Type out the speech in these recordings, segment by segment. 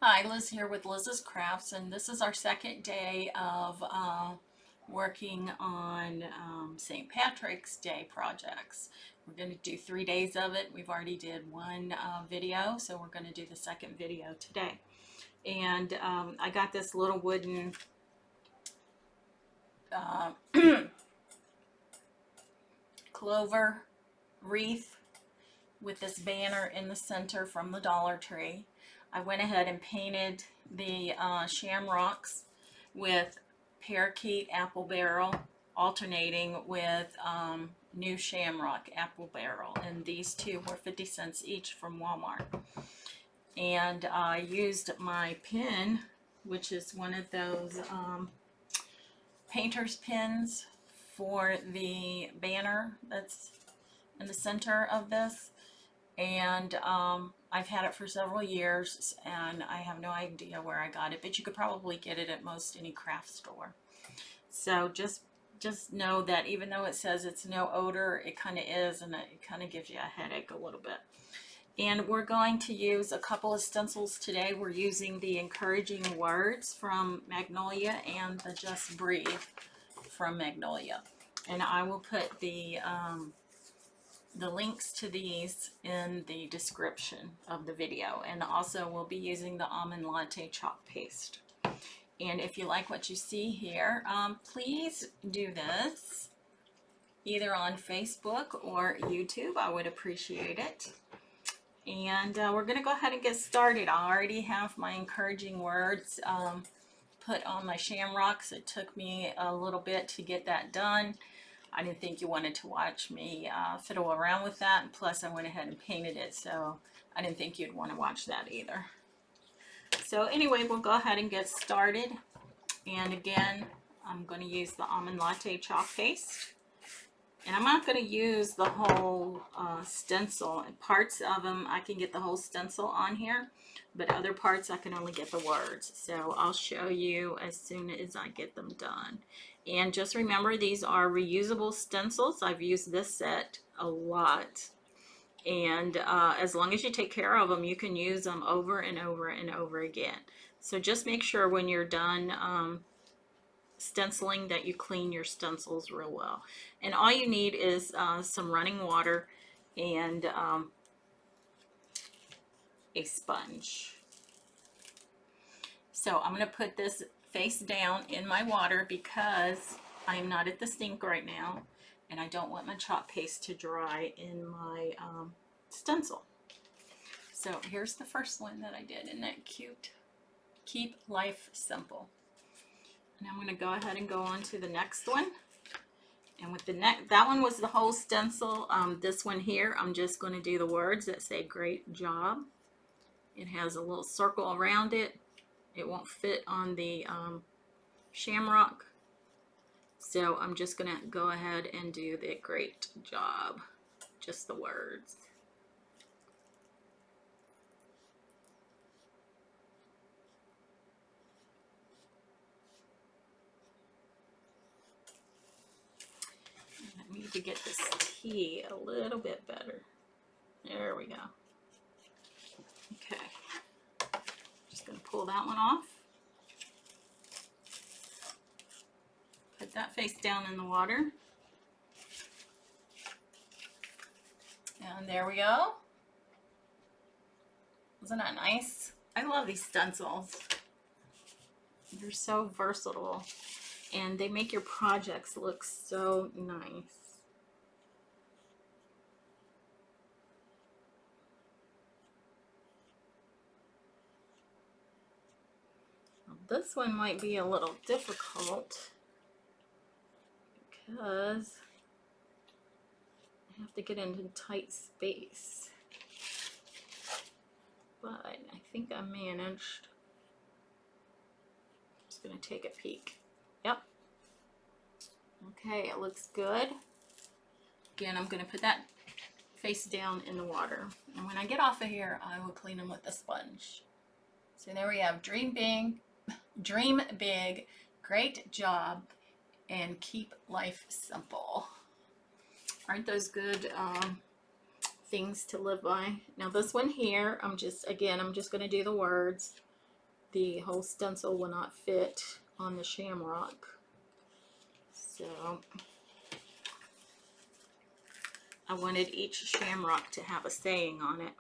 Hi, Liz here with Liz's Crafts, and this is our second day of working on St. Patrick's Day projects. We're going to do 3 days of it. We've already did one video, so we're going to do the second video today. And I got this little wooden uh, clover wreath with this banner in the center from the Dollar Tree. I went ahead and painted the shamrocks with parakeet apple barrel, alternating with new shamrock apple barrel, and these two were 50 cents each from Walmart. And I used my pen, which is one of those painter's pens for the banner that's in the center of this. And I've had it for several years, and I have no idea where I got it, but you could probably get it at most any craft store. So just know that even though it says it's no odor, it kind of is, and it kind of gives you a headache a little bit. And we're going to use a couple of stencils today. We're using the Encouraging Words from Magnolia and the Just Breathe from Magnolia. And I will put the links to these in the description of the video, and also we'll be using the almond latte chalk paste. And if you like what you see here, please do this either on Facebook or YouTube. I would appreciate it. And we're going to go ahead and get started. I already have my encouraging words put on my shamrocks. It took me a little bit to get that done. I didn't think you wanted to watch me fiddle around with that. And plus, I went ahead and painted it, so I didn't think you'd want to watch that either. So anyway, we'll go ahead and get started. And again, I'm going to use the almond latte chalk paste. And I'm not going to use the whole stencil. Parts of them, I can get the whole stencil on here, but other parts I can only get the words. So I'll show you as soon as I get them done. And just remember, these are reusable stencils. I've used this set a lot. And as long as you take care of them, you can use them over and over and over again. So just make sure when you're done stenciling that you clean your stencils real well. And all you need is some running water and a sponge. So I'm going to put this face down in my water because I'm not at the sink right now, and I don't want my chalk paste to dry in my stencil. So here's the first one that I did. Isn't that cute? Keep life simple. And I'm going to go ahead and go on to the next one. And with the that one was the whole stencil. This one here, I'm just going to do the words that say great job. It has a little circle around it. It won't fit on the shamrock. So I'm just going to go ahead and do the great job. Just the words. I need to get this T a little bit better. There we go. Okay. Just going to pull that one off. Put that face down in the water. And there we go. Isn't that nice? I love these stencils. They're so versatile, and they make your projects look so nice. This one might be a little difficult because I have to get into tight space, but I think I managed. Just gonna take a peek. Yep. Okay, it looks good. Again, I'm gonna put that face down in the water, and when I get off of here, I will clean them with a sponge. So there we have dream big, great job, and keep life simple. Aren't those good things to live by? Now this one here, I'm just going to do the words, the whole stencil will not fit on the Shamrock. So I wanted each Shamrock to have a saying on it.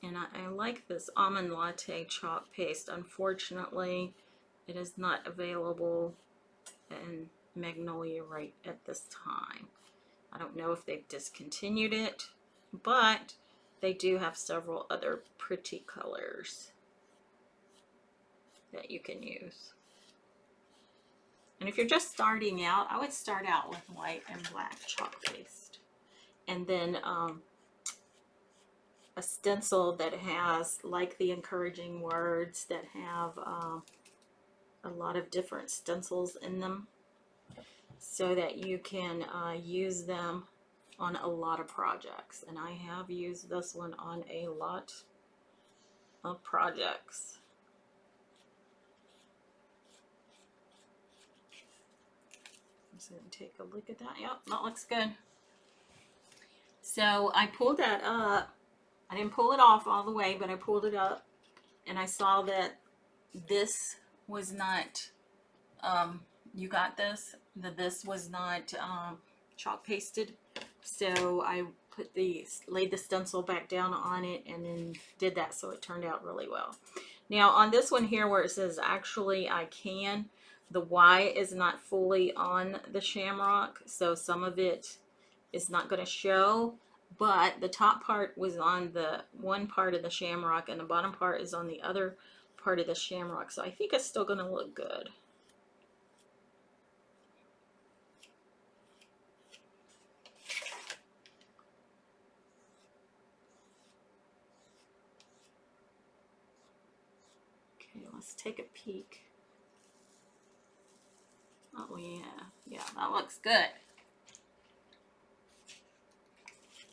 And I like this almond latte chalk paste. Unfortunately, it is not available in Magnolia right at this time. I don't know if they've discontinued it, but they do have several other pretty colors that you can use. And if you're just starting out, I would start out with white and black chalk paste. And then a stencil that has, like the encouraging words, that have a lot of different stencils in them, so that you can use them on a lot of projects. And I have used this one on a lot of projects. Just gonna take a look at that. Yep, that looks good. So I pulled that up. I didn't pull it off all the way, but I pulled it up, and I saw that this was not, you got this, that this was not chalk pasted. So I laid the stencil back down on it and then did that, so it turned out really well. Now on this one here where it says actually I can, the Y is not fully on the Shamrock, so some of it is not going to show, but the top part was on the one part of the Shamrock and the bottom part is on the other part of the Shamrock, so I think it's still going to look good. Okay, let's take a peek. Oh yeah, that looks good.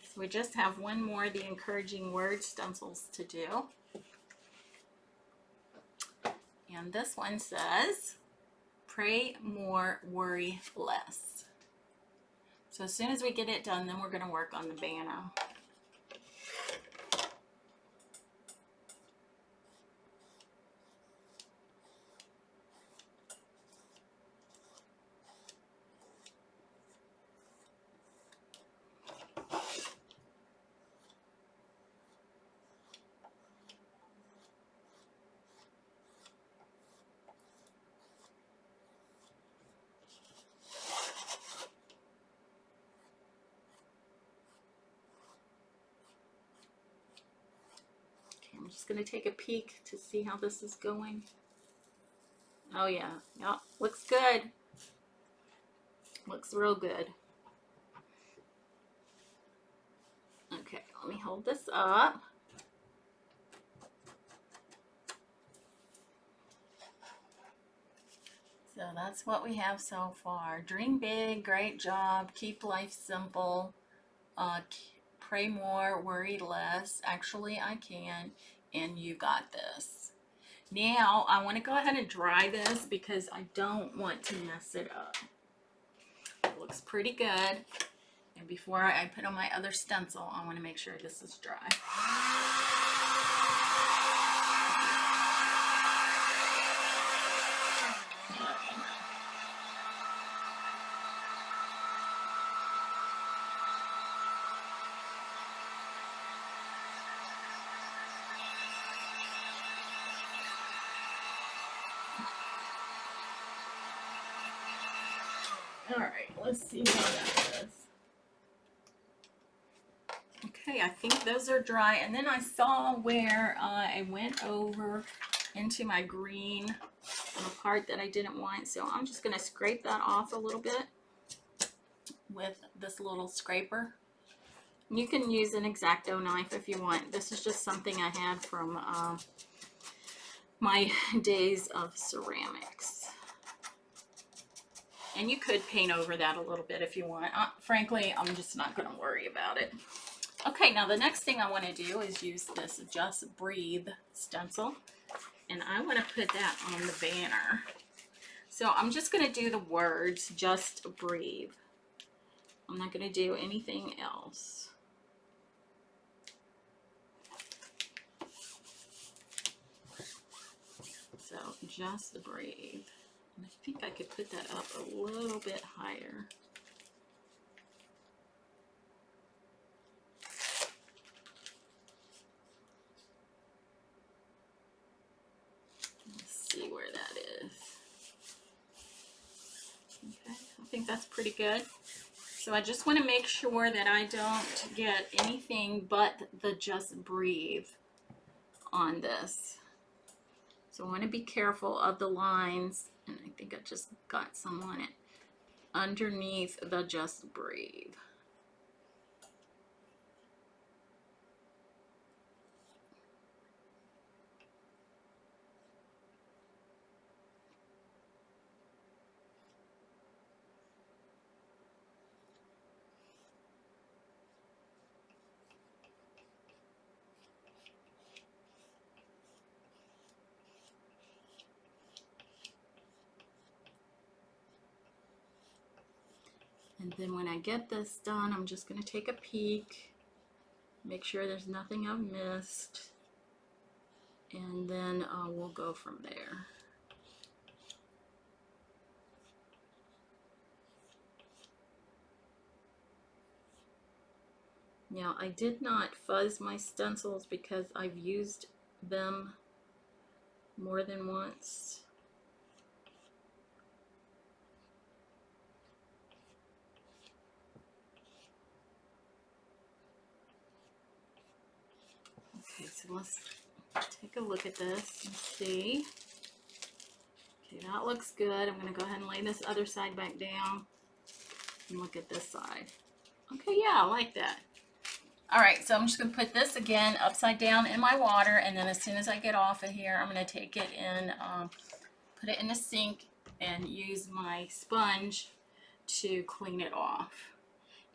So we just have one more of the encouraging word stencils to do. And this one says, pray more, worry less. So as soon as we get it done, then we're going to work on the banner. I'm just going to take a peek to see how this is going. Oh yeah, yep, looks good. Looks real good. Okay, let me hold this up. So that's what we have so far. Dream big, great job, keep life simple, pray more, worry less, actually I can, and you got this. Now I want to go ahead and dry this because I don't want to mess it up. It looks pretty good. And before I put on my other stencil, I want to make sure this is dry. Alright, let's see how that is. Okay, I think those are dry. And then I saw where I went over into my green on the part that I didn't want. So I'm just going to scrape that off a little bit with this little scraper. You can use an X-Acto knife if you want. This is just something I had from my days of ceramics. And you could paint over that a little bit if you want. Frankly, I'm just not going to worry about it. Okay, now the next thing I want to do is use this Just Breathe stencil. And I want to put that on the banner. So I'm just going to do the words, Just Breathe. I'm not going to do anything else. Just Breathe. And I think I could put that up a little bit higher. Let's see where that is. Okay, I think that's pretty good. So I just want to make sure that I don't get anything but the Just Breathe on this. So I want to be careful of the lines, and I think I just got some on it underneath the Just Breathe. And then when I get this done, I'm just going to take a peek, make sure there's nothing I've missed, and then we'll go from there. Now, I did not fuzz my stencils because I've used them more than once. Okay, so let's take a look at this and see. Okay, that looks good. I'm going to go ahead and lay this other side back down and look at this side. Okay, yeah, I like that. All right, so I'm just going to put this again upside down in my water, and then as soon as I get off of here, I'm going to take it in, put it in the sink and use my sponge to clean it off.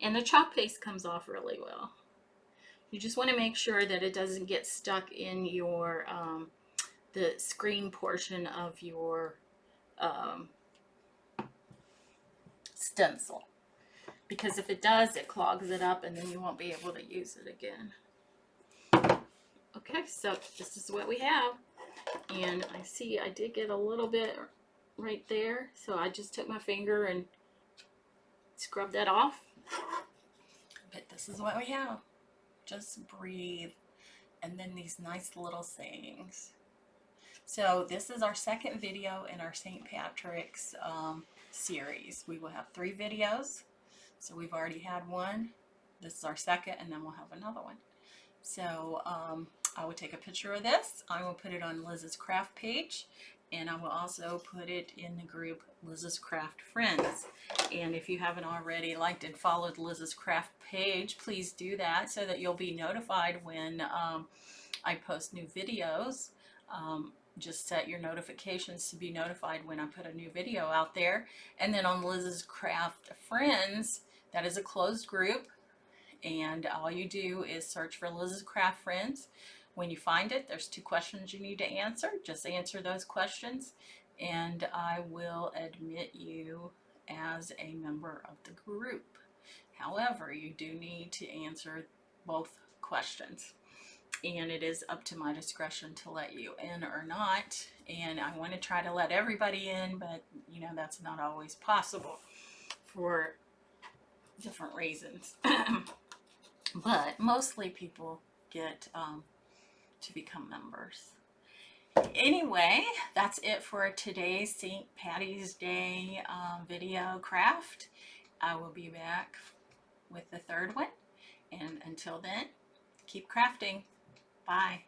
And the chalk paste comes off really well. You just want to make sure that it doesn't get stuck in your the screen portion of your stencil, because if it does, it clogs it up and then you won't be able to use it again. Okay, so this is what we have, and I see I did get a little bit right there, so I just took my finger and scrubbed that off. But this is what we have. Just breathe. And then these nice little sayings. So this is our second video in our St. Patrick's series. We will have 3 videos. So we've already had one. This is our second, and then we'll have another one. So I will take a picture of this. I will put it on Liz's Craft page, and I will also put it in the group Liz's Craft Friends. And if you haven't already liked and followed Liz's Craft page, please do that so that you'll be notified when I post new videos. Just set your notifications to be notified when I put a new video out there. And then on Liz's Craft Friends, that is a closed group, and all you do is search for Liz's Craft Friends. When you find it, there's 2 questions you need to answer. Just answer those questions, and I will admit you as a member of the group. However, you do need to answer both questions, and it is up to my discretion to let you in or not. And I want to try to let everybody in, but you know, that's not always possible for different reasons. But mostly people get to become members. Anyway, that's it for today's St. Patty's Day video craft. I will be back with the 3rd one, and until then, keep crafting. Bye.